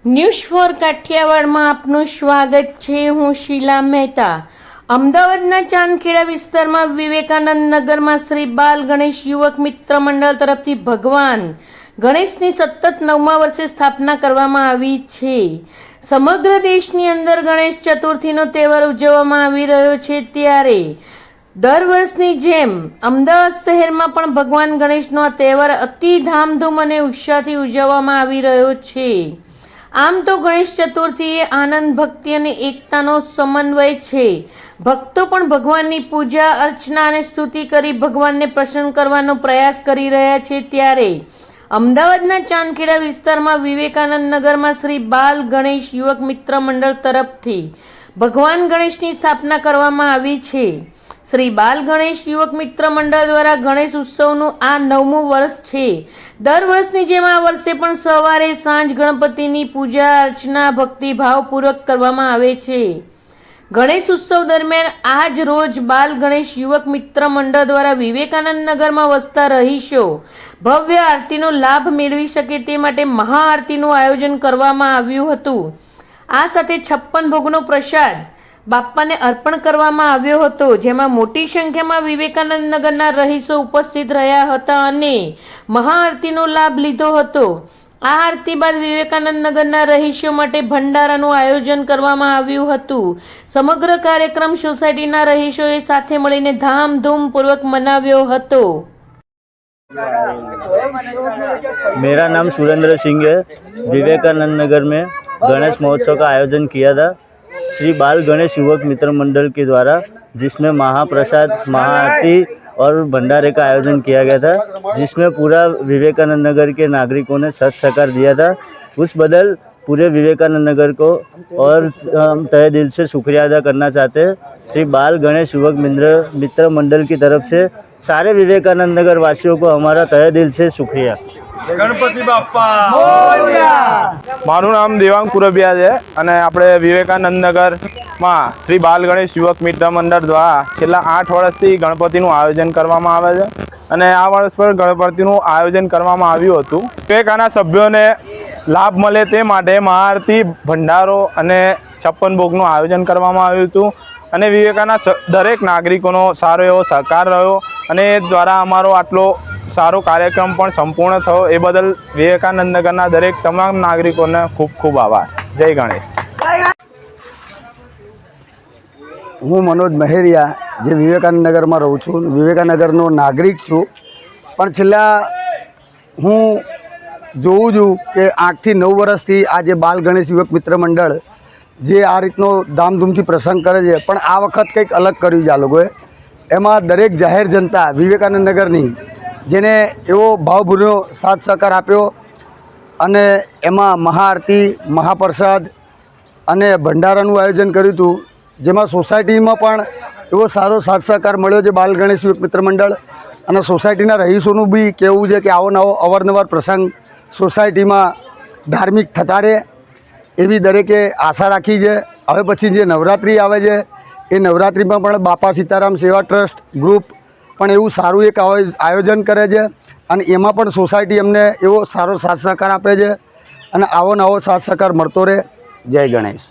News for કાઠિયાવાડમાં આપનું સ્વાગત છે। હું શીલા મહેતા। અમદાવાદના ચાંદખેડા વિસ્તારમાં વિવેકાનંદ નગરમાં શ્રી બાલ ગણેશ યુવક મિત્ર મંડળ તરફથી ભગવાન ગણેશની સતત 9મા વર્ષે સ્થાપના કરવામાં આવી છે। સમગ્ર દેશની અંદર ગણેશ ચતુર્થીનો તહેવાર ઉજવવામાં આવી રહ્યો છે, ત્યારે દર વર્ષની જેમ અમદાવાદ શહેરમાં પણ ભગવાન ગણેશનો આ તહેવાર અતિ ધામધૂમ અને ઉત્સાહથી ઉજવવામાં આવી રહ્યો છે। આમ તો ગણેશ ચતુર્થી એ આનંદ, ભક્તિ અને એકતાનો સમન્વય છે। ભક્તો પણ ભગવાનની પૂજા અર્ચના અને સ્તુતિ કરી ભગવાનને પ્રસન્ન કરવાનો પ્રયાસ કરી રહ્યા છે, ત્યારે અમદાવાદના ચાંદખેડા વિસ્તારમાં વિવેકાનંદ નગરમાં શ્રી બાલ ગણેશ યુવક મિત્ર મંડળ તરફથી ભગવાન ગણેશની સ્થાપના કરવામાં આવી છે। શ્રી બાલ ગણેશ યુવક મિત્ર મંડળ દ્વારા ગણેશ ઉત્સવનું આ 9મું વર્ષ છે। દર વર્ષની જેમ આ વર્ષે પણ સવારે સાંજ ગણપતિની પૂજા અર્ચના ભક્તિભાવપૂર્વક કરવામાં આવે છે। ગણેશ ઉત્સવ દરમિયાન આજ રોજ બાલ ગણેશ યુવક મિત્ર મંડળ દ્વારા વિવેકાનંદ નગરમાં વસતા રહીશો ભવ્ય આરતીનો લાભ મેળવી શકે તે માટે મહાઆરતીનું આયોજન કરવામાં આવ્યું હતું। આ સાથે 56 ભોગનો પ્રસાદ બાપ્પાને અર્પણ કરવામાં આવ્યો હતો, જેમાં મોટી સંખ્યામાં વિવેકાનંદ નગરના રહીશો ઉપસ્થિત રહ્યા હતા અને મહાઆરતીનો લાભ લીધો હતો। આ આરતી બાદ વિવેકાનંદ નગરના રહીશો માટે ભંડારાનું આયોજન કરવામાં આવ્યું હતું। સમગ્ર કાર્યક્રમ સોસાયટીના રહીશોએ સાથે મળીને ધામધૂમપૂર્વક મનાવ્યો હતો। मेरा नाम सुरेंद्र सिंह है। विवेकानंद नगर में गणेश महोत्सव का आयोजन किया था श्री बाल गणेश युवक मित्र मंडल के द्वारा, जिसमें महाप्रसाद, महाआरती और भंडारे का आयोजन किया गया था, जिसमें पूरा विवेकानंद नगर के नागरिकों ने सत सहकार दिया था। उस बदल पूरे विवेकानंद नगर को और हम तहे दिल से शुक्रिया अदा करना चाहते हैं। श्री बाल गणेश युवक मित्र मंडल की तरफ से सारे विवेकानंद नगर वासियों को हमारा तहे दिल से शुक्रिया। गणपति बाप्पा मारू नाम देवांग पुरबिया है અને આપણે વિવેકાનંદ નગરમાં શ્રી બાલ ગણેશ યુવક મિત્ર મંડળ દ્વારા છેલ્લા 8 વર્ષથી ગણપતિનું આયોજન કરવામાં આવે છે અને આ વર્ષ પર ગણપતિનું આયોજન કરવામાં આવ્યું હતું। વિવેકાના સભ્યોને લાભ મળે તે માટે મહાઆરતી, ભંડારો અને 56 ભોગનું આયોજન કરવામાં આવ્યું હતું અને વિવેકાના દરેક નાગરિકોનો સારો એવો સહકાર રહ્યો અને એ દ્વારા અમારો આટલો સારો કાર્યક્રમ પણ સંપૂર્ણ થયો। એ બદલ વિવેકાનંદ નગરના દરેક તમામ નાગરિકોને ખૂબ ખૂબ આભાર। જય ગણેશ। હું મનોજ મહેરિયા, જે વિવેકાનંદ નગરમાં રહું છું, વિવેકાનગરનો નાગરિક છું, પણ છેલ્લા હું જોઉં છું કે 8 થી 9 વર્ષથી આ જે બાલ ગણેશ યુવક મિત્ર મંડળ જે આ રીતનો ધામધૂમથી પ્રસંગ કરે છે, પણ આ વખત કંઈક અલગ કર્યું છે આ લોકોએ। એમાં દરેક જાહેર જનતા વિવેકાનંદ નગરની જેને એવો ભાવભર્યો સાથ સહકાર આપ્યો અને એમાં મહાઆરતી, મહાપ્રસાદ અને ભંડારાનું આયોજન કર્યું હતું, જેમાં સોસાયટીમાં પણ એવો સારો સાથ સહકાર મળ્યો છે બાલ ગણેશ યુવક મિત્ર મંડળ અને સોસાયટીના રહીશોનું બી કહેવું છે કે આવો નવો અવારનવાર પ્રસંગ સોસાયટીમાં ધાર્મિક થતા રહે એવી દરેકે આશા રાખી છે। હવે પછી જે નવરાત્રિ આવે છે એ નવરાત્રિમાં પણ બાપા સીતારામ સેવા ટ્રસ્ટ ગ્રુપ પણ એવું સારું એક આયોજન કરે છે અને એમાં પણ સોસાયટી અમને એવો સારો સાથ સહકાર આપે છે અને આવો નવો સાથ સહકાર મળતો રહે। જય ગણેશ।